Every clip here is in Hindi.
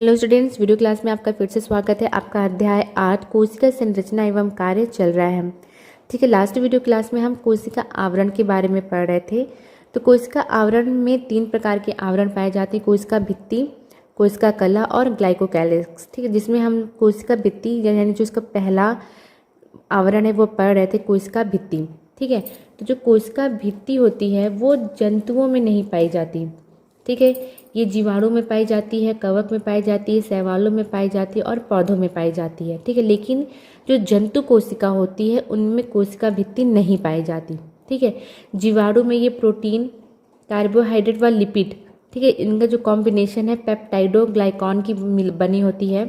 हेलो स्टूडेंट्स, वीडियो क्लास में आपका फिर से स्वागत है। आपका अध्याय 8 कोशिका संरचना एवं कार्य चल रहा है। ठीक है, लास्ट वीडियो क्लास में हम कोशिका आवरण के बारे में पढ़ रहे थे। तो कोशिका आवरण में 3 प्रकार के आवरण पाए जाते हैं: कोशिका भित्ति, कोशिका कला और ग्लाइकोकैलिक्स। ठीक है, जिसमें हम कोशिका भित्ति यानी जो इसका पहला आवरण है वो पढ़ रहे थे, कोशिका भित्ति। ठीक है, तो जो कोशिका भित्ति होती है वो जंतुओं में नहीं पाई जाती। ठीक है, ये जीवाणु में पाई जाती है, कवक में पाई जाती है, शैवालों में पाई जाती है और पौधों में पाई जाती है। ठीक है, लेकिन जो जंतु कोशिका होती है उनमें कोशिका भित्ति नहीं पाई जाती। ठीक है, जीवाणु में ये प्रोटीन, कार्बोहाइड्रेट व लिपिड, ठीक है, इनका जो कॉम्बिनेशन है पेप्टाइडो ग्लाइकॉन की बनी होती है।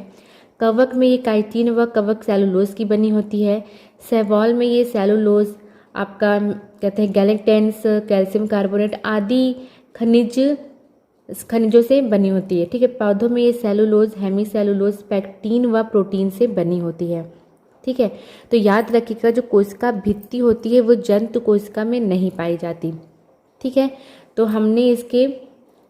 कवक में ये काइटिन व कवक सेलुलोज की बनी होती है। शैवाल में ये सेलुलोज आपका कहते हैं गैलेक्टेंस, कैल्शियम कार्बोनेट आदि खनिजों से बनी होती है। ठीक है, पौधों में ये सेलुलोज, हेमी सेलुलोज, पैक्टीन व प्रोटीन से बनी होती है। ठीक है, तो याद रखिएगा जो कोशिका भित्ति होती है वो जंतु कोशिका में नहीं पाई जाती। ठीक है, तो हमने इसके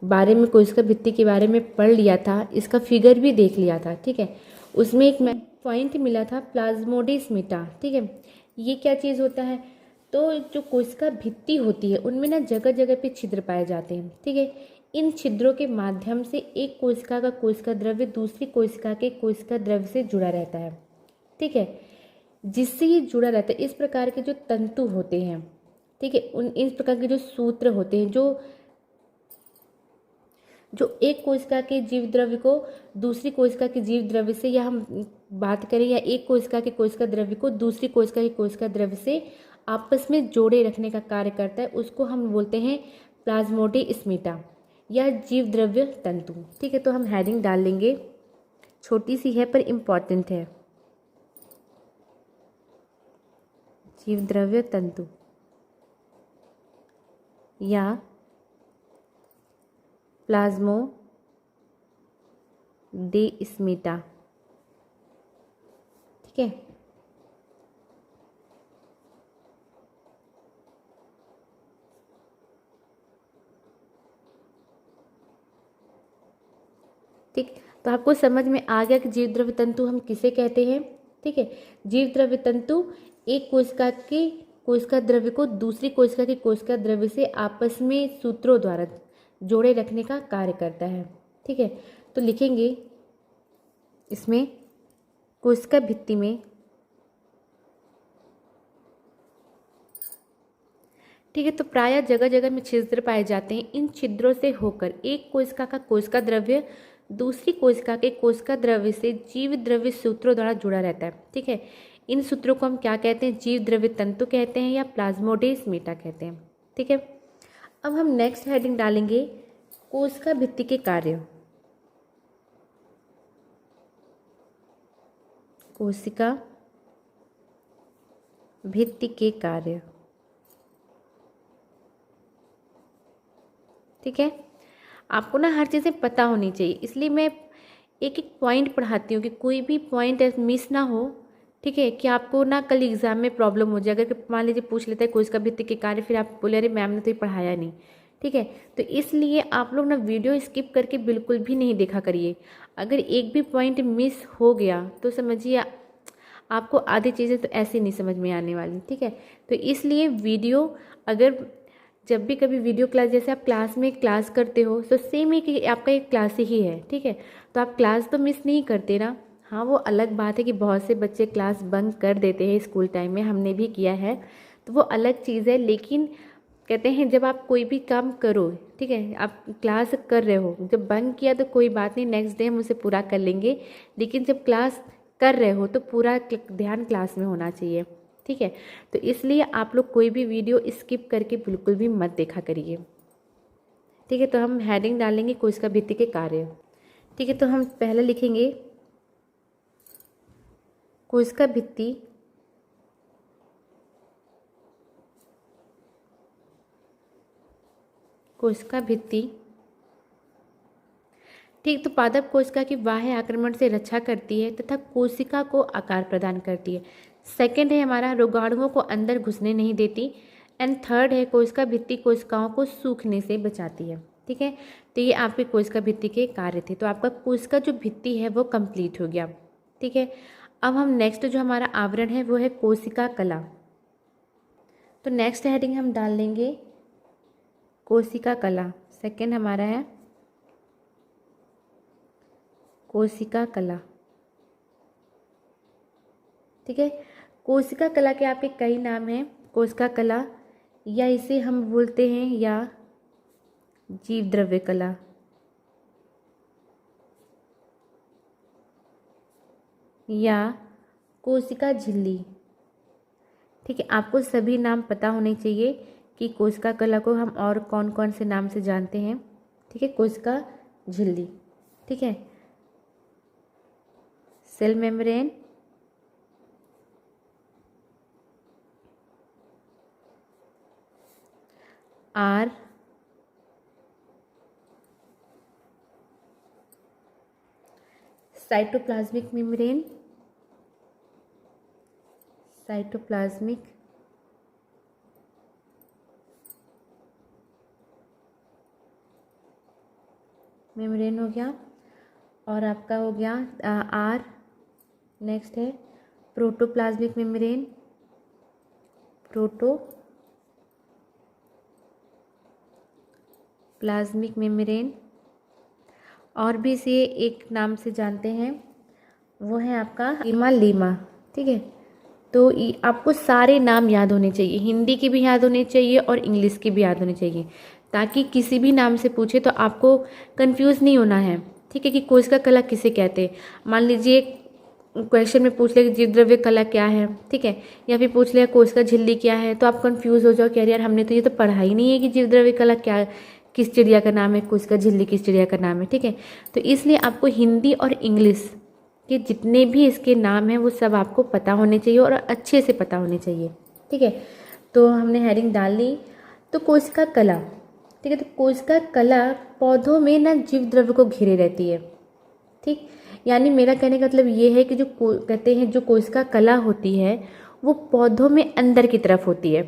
बारे में, कोशिका भित्ति के बारे में पढ़ लिया था, इसका फिगर भी देख लिया था। ठीक है, उसमें एक पॉइंट मिला था प्लाज्मोडेस्माटा। ठीक है, ये क्या चीज़ होता है? तो जो कोशिका भित्ति होती है उनमें ना जगह जगह पे छिद्र पाए जाते हैं। ठीक है, इन छिद्रों के माध्यम से एक कोशिका का कोशिका द्रव्य दूसरी कोशिका के कोशिका द्रव्य से जुड़ा रहता है। ठीक है, जिससे ये जुड़ा रहता है। इस प्रकार के जो तंतु होते हैं, ठीक है, इस प्रकार के जो सूत्र होते हैं जो एक कोशिका के जीव द्रव्य को दूसरी कोशिका के जीव द्रव्य से, या हम बात करें, या एक कोशिका के कोशिका द्रव्य को दूसरी कोशिका के कोशिका द्रव्य से आपस में जोड़े रखने का कार्य करता है, उसको हम बोलते हैं प्लाज्मोडेस्माटा या जीव द्रव्य तंतु। ठीक है, तो हम हेडिंग डाल लेंगे, छोटी सी है पर इम्पॉर्टेंट है, जीव द्रव्य तंतु या प्लाज्मोडेस्माटा। ठीक है, ठीक, तो आपको समझ में आ गया कि जीव द्रव्य तंतु हम किसे कहते हैं। ठीक है, जीव द्रव्य तंतु एक कोशिका के कोशिका द्रव्य को दूसरी कोशिका के कोशिका द्रव्य से आपस में सूत्रों द्वारा जोड़े रखने का कार्य करता है। ठीक है, तो लिखेंगे इसमें कोशिका भित्ति में, ठीक है, तो प्रायः जगह जगह में छिद्र पाए जाते हैं। इन छिद्रों से होकर एक कोशिका का कोशिका द्रव्य दूसरी कोशिका के कोशिका द्रव्य से जीव द्रव्य सूत्रों द्वारा जुड़ा रहता है। ठीक है, इन सूत्रों को हम क्या कहते हैं? जीव द्रव्य तंतु कहते हैं या प्लाज्मोडेस्माटा कहते हैं। ठीक है, अब हम नेक्स्ट हेडिंग डालेंगे कोशिका भित्ति के कार्य। कोशिका भित्ति के कार्य। ठीक है, आपको ना हर चीज़ें पता होनी चाहिए, इसलिए मैं एक एक पॉइंट पढ़ाती हूँ कि कोई भी पॉइंट मिस ना हो। ठीक है, कि आपको ना कल एग्जाम में प्रॉब्लम हो जाए। अगर मान लीजिए पूछ लेता है कोशिका भित्ति के कार्य, फिर आप बोले अरे मैम ने तो ये पढ़ाया नहीं। ठीक है, तो इसलिए आप लोग ना वीडियो स्किप करके बिल्कुल भी नहीं देखा करिए। अगर एक भी पॉइंट मिस हो गया तो समझिए आपको आधी चीज़ें तो ऐसे नहीं समझ में आने वाली। ठीक है, तो इसलिए वीडियो, अगर जब भी कभी वीडियो क्लास, जैसे आप क्लास में क्लास करते हो तो सेम एक आपका एक क्लास ही है। ठीक है, तो आप क्लास तो मिस नहीं करते ना। हाँ, वो अलग बात है कि बहुत से बच्चे क्लास बंक कर देते हैं स्कूल टाइम में, हमने भी किया है, तो वो अलग चीज़ है। लेकिन कहते हैं जब आप कोई भी काम करो, ठीक है, आप क्लास कर रहे हो, जब बंक किया तो कोई बात नहीं, नेक्स्ट डे हम उसे पूरा कर लेंगे। लेकिन जब क्लास कर रहे हो तो पूरा ध्यान क्लास में होना चाहिए। ठीक है, तो इसलिए आप लोग कोई भी वीडियो स्किप करके बिल्कुल भी मत देखा करिए। ठीक है, तो हम हेडिंग डालेंगे कोशिका भित्ति के कार्य। ठीक है, तो हम पहले लिखेंगे कोशिका भित्ति कोशिका भित्ति। ठीक, तो पादप कोशिका की बाह्य आक्रमण से रक्षा करती है तथा कोशिका को आकार प्रदान करती है। सेकंड है हमारा रोगाणुओं को अंदर घुसने नहीं देती। एंड थर्ड है कोशिका भित्ति कोशिकाओं को सूखने से बचाती है। ठीक है, तो ये आपके कोशिका भित्ति के कार्य थे। तो आपका कोशिका जो भित्ति है वो कंप्लीट हो गया। ठीक है, अब हम नेक्स्ट जो हमारा आवरण है वो है कोशिका कला। तो नेक्स्ट हेडिंग हम डाल लेंगे कोशिका कला। सेकंड हमारा है कोशिका कला। ठीक है, कोशिका कला के आपके कई नाम हैं। कोशिका कला, या इसे हम बोलते हैं या जीव द्रव्य कला, या कोशिका झिल्ली। ठीक है, आपको सभी नाम पता होने चाहिए कि कोशिका कला को हम और कौन कौन से नाम से जानते हैं। ठीक है, कोशिका झिल्ली, ठीक है, cell membrane, or, cytoplasmic membrane, cytoplasmic membrane हो गया, और आपका हो गया आर। नेक्स्ट है प्रोटोप्लाज्मिक मेम्ब्रेन, प्रोटोप्लाज्मिक मेम्ब्रेन, और भी इसे एक नाम से जानते हैं, वो है आपका लीमा। ठीक है, तो आपको सारे नाम याद होने चाहिए, हिंदी के भी याद होने चाहिए और इंग्लिश के भी याद होने चाहिए, ताकि किसी भी नाम से पूछे तो आपको कंफ्यूज नहीं होना है। ठीक है, कि कोशिका कला किसे कहते हैं। मान लीजिए क्वेश्चन में पूछ ले कि जीव द्रव्य कला क्या है, ठीक है, या फिर पूछ ले कोशिका झिल्ली क्या है, तो आप कंफ्यूज हो जाओ कि यार हमने तो ये तो पढ़ा ही नहीं है कि जीव द्रव्य कला क्या, किस चिड़िया का नाम है, कोशिका झिल्ली किस चिड़िया का नाम है। ठीक है, तो इसलिए आपको हिंदी और इंग्लिश के जितने भी इसके नाम हैं वो सब आपको पता होने चाहिए और अच्छे से पता होने चाहिए। ठीक है, तो हमने हेडिंग डाल ली। तो कोशिका कला, ठीक है, तो कोशिका कला पौधों में ना जीव द्रव्य को घेरे रहती है। ठीक, यानी मेरा कहने का मतलब ये है कि जो कहते हैं जो कोशिका कला होती है वो पौधों में अंदर की तरफ होती है,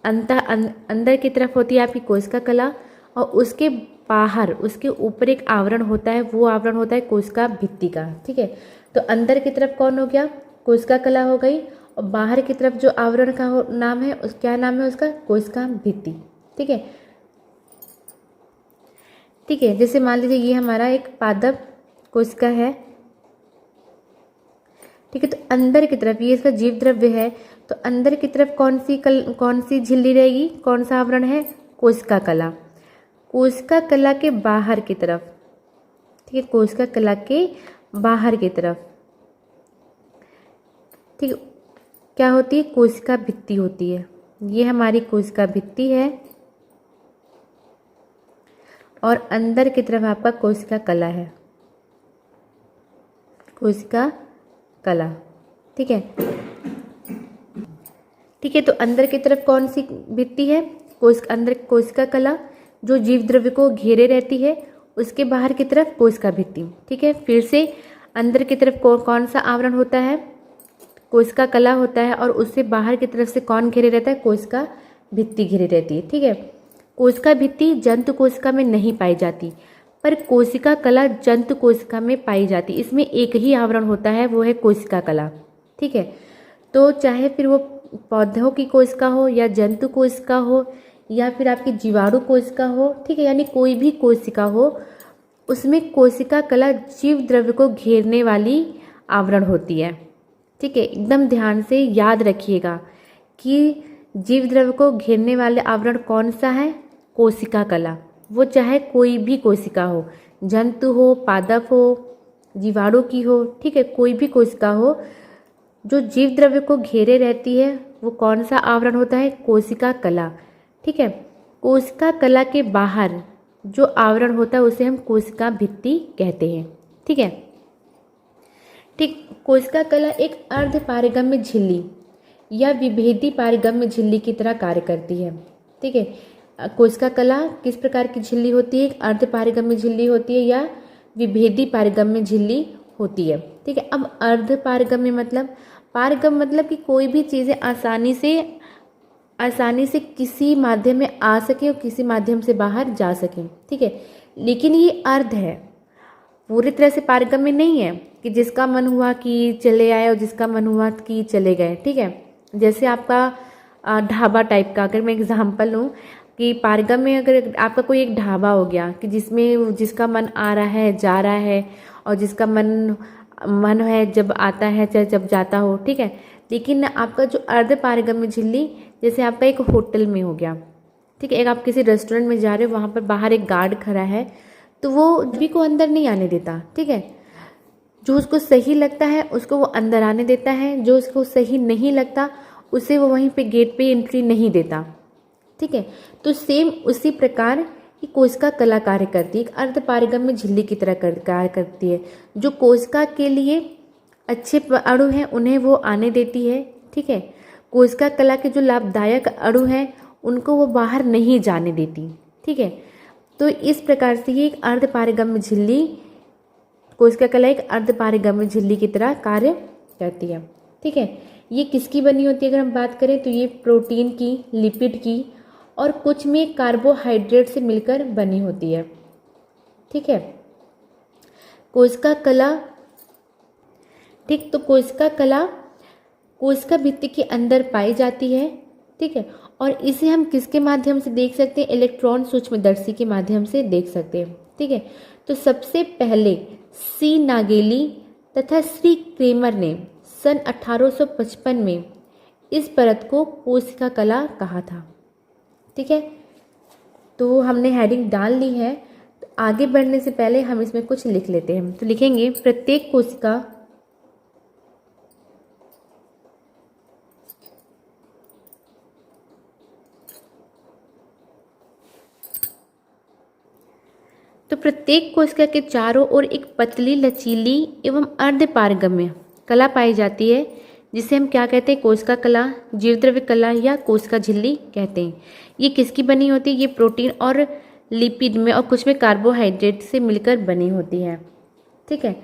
अंदर की तरफ होती है आपकी कोशिका कला, और उसके बाहर उसके ऊपर एक आवरण होता है, वो आवरण होता है कोशिका भित्ति का। ठीक है, तो अंदर की तरफ कौन हो गया, कोशिका कला हो गई, और बाहर की तरफ जो आवरण का नाम है उस क्या नाम है उसका, कोशिका भित्ति। ठीक है, ठीक है, जैसे मान लीजिए ये हमारा एक पादप कोशिका है। ठीक है, तो अंदर की तरफ ये इसका जीव द्रव्य है, तो अंदर की तरफ कौन सी झिल्ली रहेगी, कौन सा आवरण है, कोशिका कला। कोशिका कला के बाहर की तरफ, ठीक है, कोशिका कला के बाहर की तरफ, ठीक है, क्या होती है, कोशिका भित्ति होती है। ये हमारी कोशिका भित्ति है, और अंदर की तरफ आपका कोशिका कला है, कोशिका कला। ठीक है, ठीक है, तो अंदर की तरफ कौन सी भित्ति है, अंदर कोशिका कला जो जीव द्रव्य को घेरे रहती है, उसके बाहर की तरफ कोशिका भित्ति। ठीक है, फिर से अंदर की तरफ कौन सा आवरण होता है, कोशिका कला होता है, और उससे बाहर की तरफ से कौन घेरे रहता है, कोशिका भित्ति घेरे रहती है। ठीक है, कोशिका भित्ति जंतु कोशिका में नहीं पाई जाती, पर कोशिका कला जंतु कोशिका में पाई जाती। इसमें एक ही आवरण होता है, वो है कोशिका कला। ठीक है, तो चाहे फिर वो पौधों की कोशिका हो या जंतु कोशिका हो या फिर आपकी जीवाणु कोशिका हो, ठीक है, यानी कोई भी कोशिका हो, उसमें कोशिका कला जीव द्रव्य को घेरने वाली आवरण होती है। ठीक है, एकदम ध्यान से याद रखिएगा कि जीव द्रव्य को घेरने वाले आवरण कौन सा है, कोशिका कला। वो चाहे कोई भी कोशिका हो, जंतु हो, पादप हो, जीवाणु की हो, ठीक है, कोई भी कोशिका हो, जो जीव द्रव्य को घेरे रहती है वो कौन सा आवरण होता है, कोशिका कला। ठीक है, कोशिका कला के बाहर जो आवरण होता है उसे हम कोशिका भित्ति कहते हैं। ठीक है, ठीक, कोशिका कला एक अर्ध पारगम्य झिल्ली या विभेदी पारगम्य झिल्ली की तरह कार्य करती है। ठीक है, कोशिका कला किस प्रकार की झिल्ली होती है, अर्ध पारगम्य झिल्ली होती है या विभेदी पारगम्य झिल्ली होती है। ठीक है, अब अर्ध पारगम्य मतलब, पारगम्य मतलब कि कोई भी चीज़ें आसानी से किसी माध्यम में आ सके और किसी माध्यम से बाहर जा सके। ठीक है, लेकिन ये अर्ध है, पूरी तरह से पारगम्य नहीं है कि जिसका मन हुआ कि चले आए और जिसका मन हुआ कि चले गए। ठीक है, जैसे आपका ढाबा टाइप का, अगर मैं एग्जांपल लूँ कि पारगम्य, अगर आपका कोई एक ढाबा हो गया कि जिसमें जिसका मन आ रहा है जा रहा है, और जिसका मन है जब आता है चाहे जब जाता हो। ठीक है, लेकिन आपका जो अर्ध पारगम्य झिल्ली, जैसे आपका एक होटल में हो गया, ठीक है, एक आप किसी रेस्टोरेंट में जा रहे हो, वहाँ पर बाहर एक गार्ड खड़ा है, तो वो सभी को अंदर नहीं आने देता। ठीक है, जो उसको सही लगता है उसको वो अंदर आने देता है, जो उसको सही नहीं लगता उसे वो वहीं पे गेट पे एंट्री नहीं देता। ठीक है, तो सेम उसी प्रकार कि कोशिका कला कार्य करती है, एक अर्ध पारगम्य झिल्ली की तरह कार्य करती है। जो कोशिका के लिए अच्छे अणु हैं उन्हें वो आने देती है। ठीक है, कोशिका कला के जो लाभदायक अणु हैं उनको वो बाहर नहीं जाने देती। ठीक है, तो इस प्रकार से ये एक अर्ध पारगम्य झिल्ली, कोशिका कला एक अर्ध पारगम्य झिल्ली की तरह कार्य करती है। ठीक है, ये किसकी बनी होती है अगर हम बात करें तो ये प्रोटीन की, लिपिड की और कुछ में कार्बोहाइड्रेट से मिलकर बनी होती है। ठीक है, कोशिका कला, ठीक, तो कोशिका कला कोशिका भित्ति के अंदर पाई जाती है। ठीक है, और इसे हम किसके माध्यम से देख सकते हैं? इलेक्ट्रॉन सूक्ष्मदर्शी के माध्यम से देख सकते हैं। ठीक है, तो सबसे पहले सी नागेली तथा श्री क्रेमर ने सन 1855 में इस परत को कोशिका कला कहा था। ठीक है, तो हमने हेडिंग डाल ली है। तो आगे बढ़ने से पहले हम इसमें कुछ लिख लेते हैं। तो लिखेंगे प्रत्येक कोशिका के चारों ओर एक पतली, लचीली एवं अर्धपारगम्य कला पाई जाती है, जिसे हम क्या कहते हैं? कोशिका कला, जीवद्रव्य कला या कोशिका झिल्ली कहते हैं। ये किसकी बनी होती है? ये प्रोटीन और लिपिड में और कुछ में कार्बोहाइड्रेट से मिलकर बनी होती है। ठीक है,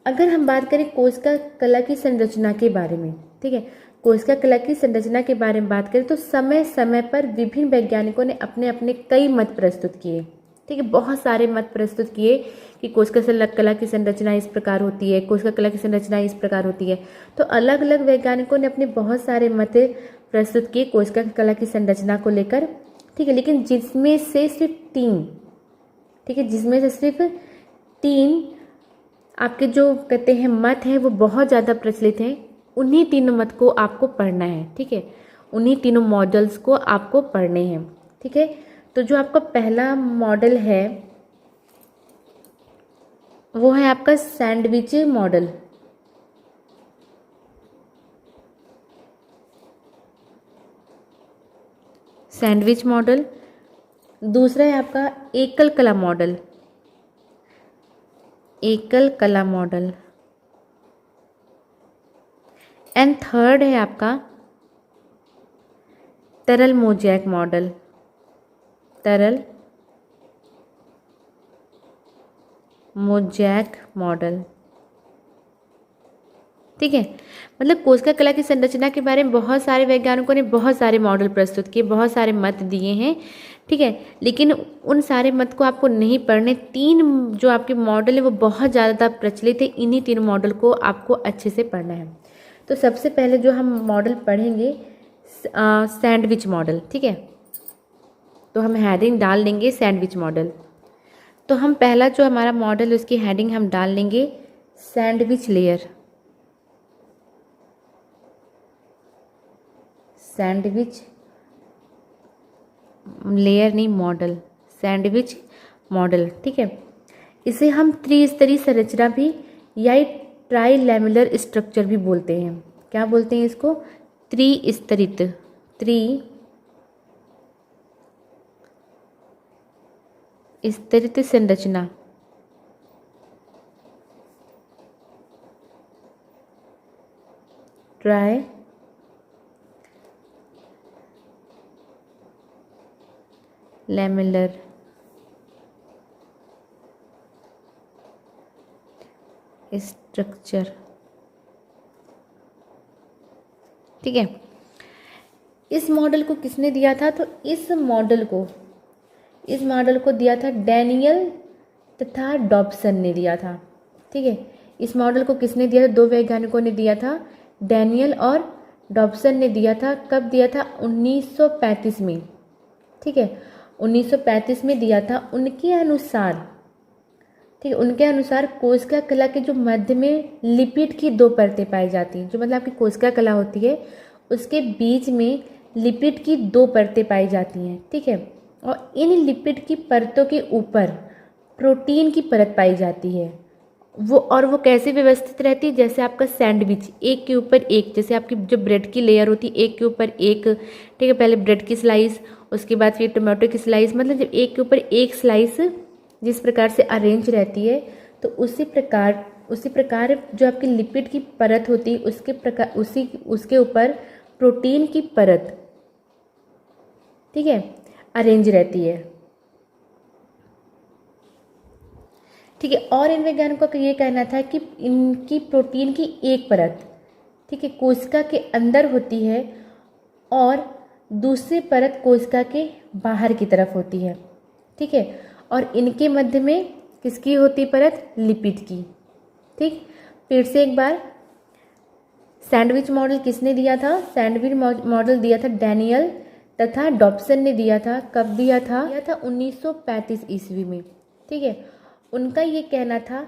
अगर हम बात करें कोशिका कला की संरचना के बारे में, ठीक है, कोशिका कला की संरचना के बारे में बात करें तो समय समय पर विभिन्न वैज्ञानिकों ने अपने अपने कई मत प्रस्तुत किए। ठीक है, बहुत सारे मत प्रस्तुत किए कि कोशिका कला की संरचना इस प्रकार होती है, कोशिका कला की संरचना इस प्रकार होती है। तो अलग अलग वैज्ञानिकों ने अपने बहुत सारे मत प्रस्तुत किए कोशिका कला की संरचना को लेकर। ठीक है, लेकिन जिसमें से सिर्फ 3, ठीक है, जिसमें से सिर्फ 3 आपके जो कहते हैं मत हैं वो बहुत ज़्यादा प्रचलित हैं। उन्हीं तीनों मत को आपको पढ़ना है। ठीक है, उन्हीं तीनों मॉडल्स को आपको पढ़ने हैं। ठीक है, तो जो आपका पहला मॉडल है वो है आपका सैंडविच मॉडल। Sandwich model. दूसरा है आपका एकल कला मॉडल। एकल कला मॉडल। एंड थर्ड है आपका तरल मोज़ेक मॉडल। तरल मोज़ेक मॉडल। ठीक है, मतलब कोशिका कला की संरचना के बारे में बहुत सारे वैज्ञानिकों ने बहुत सारे मॉडल प्रस्तुत किए, बहुत सारे मत दिए हैं। ठीक है, लेकिन उन सारे मत को आपको नहीं पढ़ने। 3 जो आपके मॉडल है वो बहुत ज़्यादा प्रचलित है, इन्हीं 3 मॉडल को आपको अच्छे से पढ़ना है। तो सबसे पहले जो हम मॉडल पढ़ेंगे सैंडविच मॉडल। ठीक है, तो हम हेडिंग डाल लेंगे सैंडविच मॉडल। तो हम पहला जो हमारा मॉडल है उसकी हेडिंग हम डाल लेंगे सैंडविच लेयर। सैंडविच लेयर नहीं, मॉडल, सैंडविच मॉडल। ठीक है, इसे हम त्रिस्तरीय संरचना भी या ट्राइलैमेलर स्ट्रक्चर भी बोलते हैं। क्या बोलते हैं इसको? त्रिस्तरित, त्रिस्तरित संरचना। Try lamellar structure. ठीक है, इस मॉडल को किसने दिया था? तो इस मॉडल को इस मॉडल को दिया था डैनियल तथा डॉब्सन ने दिया था। ठीक है, इस मॉडल को किसने दिया था? दो वैज्ञानिकों ने दिया था, डैनियल और डॉब्सन ने दिया था। कब दिया था? 1935 में। ठीक है, 1935 में दिया था। उनके अनुसार, ठीक है, उनके अनुसार कोशिका कला के जो मध्य में लिपिड की दो परतें पाई जाती हैं, जो मतलब आपकी कोशिका कला होती है उसके बीच में लिपिड की दो परतें पाई जाती हैं। ठीक है, और इन लिपिड की परतों के ऊपर प्रोटीन की परत पाई जाती है। वो कैसे व्यवस्थित रहती है? जैसे आपका सैंडविच, एक के ऊपर एक, जैसे आपकी जो ब्रेड की लेयर होती है एक के ऊपर एक। ठीक है, पहले ब्रेड की स्लाइस, उसके बाद फिर टमाटो की स्लाइस, मतलब जब एक के ऊपर एक स्लाइस जिस प्रकार से अरेंज रहती है, तो उसी प्रकार जो आपकी लिपिड की परत होती है उसके ऊपर प्रोटीन की परत, ठीक है, अरेंज रहती है। ठीक है, और इन वैज्ञानिकों का ये कहना था कि इनकी प्रोटीन की एक परत, ठीक है, कोशिका के अंदर होती है और दूसरी परत कोशिका के बाहर की तरफ होती है। ठीक है, और इनके मध्य में किसकी होती परत? लिपिड की। ठीक, फिर से एक बार, सैंडविच मॉडल किसने दिया था? सैंडविच मॉडल दिया था डैनियल तथा डॉब्सन ने दिया था। कब दिया था? 1935 ईस्वी में। ठीक है, उनका ये कहना था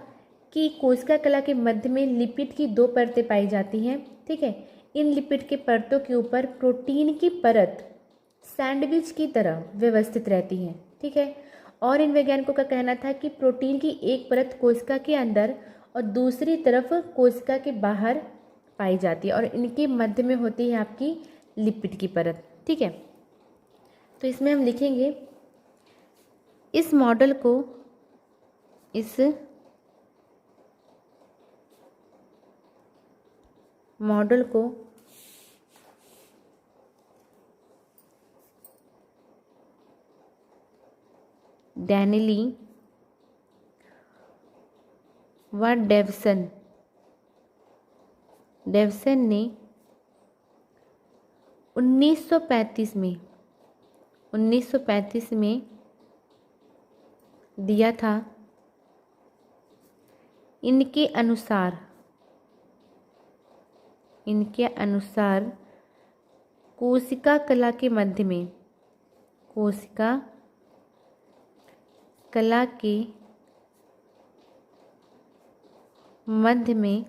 कि कोशिका कला के मध्य में लिपिड की दो परतें पाई जाती हैं। ठीक है, इन लिपिड के परतों के ऊपर प्रोटीन की परत सैंडविच की तरह व्यवस्थित रहती है। ठीक है, और इन वैज्ञानिकों का कहना था कि प्रोटीन की एक परत कोशिका के अंदर और दूसरी तरफ कोशिका के बाहर पाई जाती है, और इनके मध्य में होती है आपकी लिपिड की परत। ठीक है, तो इसमें हम लिखेंगे इस मॉडल को डैनिली व डेवसन ने 1935 में दिया था। इनके अनुसार कोशिका कला के मध्य में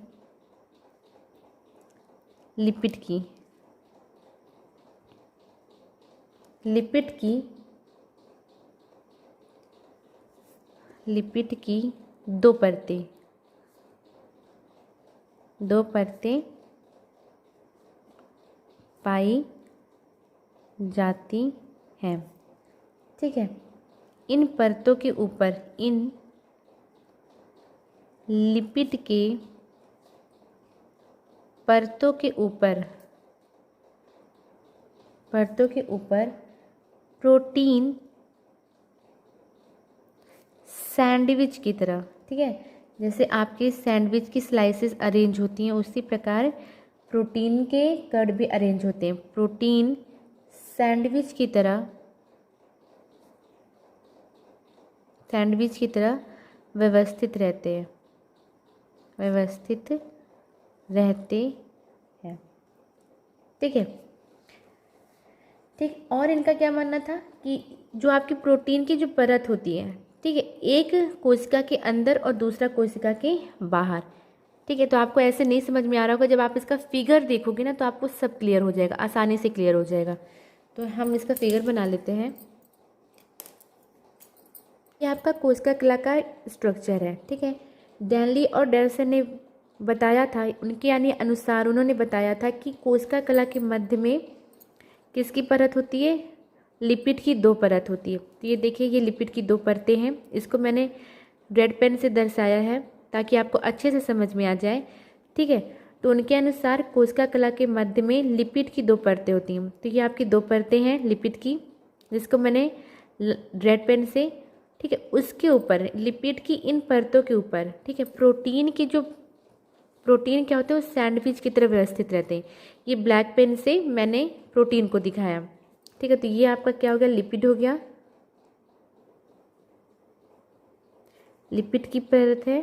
लिपिड की दो परतें पाई जाती हैं। ठीक है, इन परतों के ऊपर, इन लिपिड के परतों के ऊपर प्रोटीन सैंडविच की तरह, ठीक है, जैसे आपके सैंडविच की स्लाइसेस अरेंज होती हैं उसी प्रकार प्रोटीन के कण भी अरेंज होते हैं। प्रोटीन सैंडविच की तरह व्यवस्थित रहते हैं। ठीक है, ठीक, और इनका क्या मानना था कि जो आपकी प्रोटीन की जो परत होती है, ठीक है, एक कोशिका के अंदर और दूसरा कोशिका के बाहर। ठीक है, तो आपको ऐसे नहीं समझ में आ रहा होगा, जब आप इसका फिगर देखोगे ना तो आपको सब क्लियर हो जाएगा, आसानी से क्लियर हो जाएगा। तो हम इसका फिगर बना लेते हैं। ये आपका कोशिका कला का स्ट्रक्चर है। ठीक है, डैनली और डेवसन ने बताया था, उनके यानी अनुसार उन्होंने बताया था कि कोशिका कला के मध्य में किसकी परत होती है? लिपिड की दो परत होती है। तो ये देखिए, ये लिपिड की दो परतें हैं। इसको मैंने रेड पेन से दर्शाया है ताकि आपको अच्छे से समझ में आ जाए। ठीक है, तो उनके अनुसार कोशिका कला के मध्य में लिपिड की दो परतें होती हैं। तो ये आपकी दो परतें हैं लिपिड की, जिसको मैंने रेड पेन से, ठीक है, उसके ऊपर लिपिड की इन परतों के ऊपर, ठीक है, प्रोटीन क्या होते हैं वो सैंडविच की तरह व्यवस्थित रहते हैं। ये ब्लैक पेन से मैंने प्रोटीन को दिखाया। ठीक है, तो ये आपका क्या हो गया? लिपिड हो गया। लिपिड की परत है,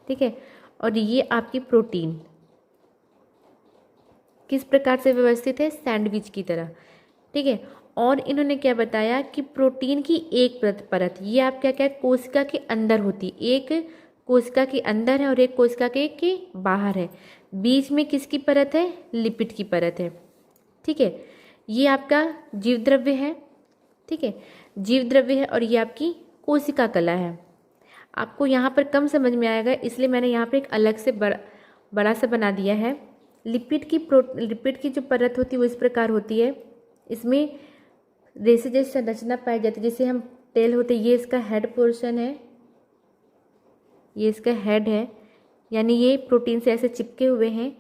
ठीक है। और ये आपकी प्रोटीन किस प्रकार से व्यवस्थित है, सैंडविच की तरह, ठीक है। और इन्होंने क्या बताया कि प्रोटीन की एक परत ये आप क्या क्या कोशिका के अंदर होती है, एक कोशिका के अंदर है और एक कोशिका के बाहर है। बीच में किसकी परत है, लिपिड की परत है, ठीक है। ये आपका जीव द्रव्य है, ठीक है, जीव द्रव्य है और ये आपकी कोशिका कला है। आपको यहाँ पर कम समझ में आएगा इसलिए मैंने यहाँ पर एक अलग से बड़ा सा बना दिया है। लिपिड की जो परत होती है वो इस प्रकार होती है, इसमें रेसे जैसी संरचना पाई जाती है। जैसे हम टेल होते, ये इसका हेड पोर्शन है, ये इसका हेड है, यानी ये प्रोटीन से ऐसे चिपके हुए हैं,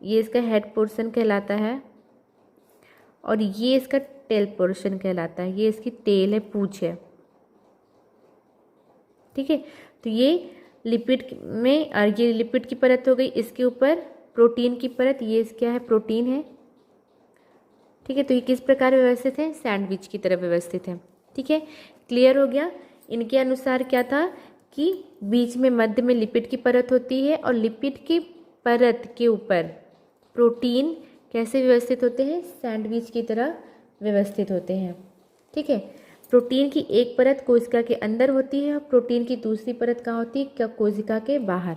ये इसका हेड पोर्शन कहलाता है। और ये इसका टेल पोर्शन कहलाता है, ये इसकी टेल है, पूंछ है, ठीक है। तो ये लिपिड में, और ये लिपिड की परत हो गई, इसके ऊपर प्रोटीन की परत, ये क्या है, प्रोटीन है, ठीक है। तो ये किस प्रकार व्यवस्थित है, सैंडविच की तरह व्यवस्थित है, ठीक है। क्लियर हो गया। इनके अनुसार क्या था कि बीच में मध्य में लिपिड की परत होती है और लिपिड की परत के ऊपर प्रोटीन कैसे व्यवस्थित होते हैं, सैंडविच की तरह व्यवस्थित होते हैं, ठीक है। प्रोटीन की एक परत कोशिका के अंदर होती है और प्रोटीन की दूसरी परत कहाँ होती है, कोशिका के बाहर,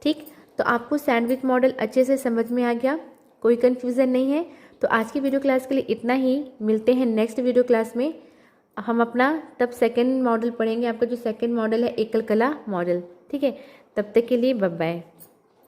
ठीक। तो आपको सैंडविच मॉडल अच्छे से समझ में आ गया, कोई कन्फ्यूज़न नहीं है। तो आज की वीडियो क्लास के लिए इतना ही, मिलते हैं नेक्स्ट वीडियो क्लास में। हम अपना तब सेकंड मॉडल पढ़ेंगे, आपका जो सेकंड मॉडल है एकल कला मॉडल, ठीक है। तब तक के लिए बाय बाय।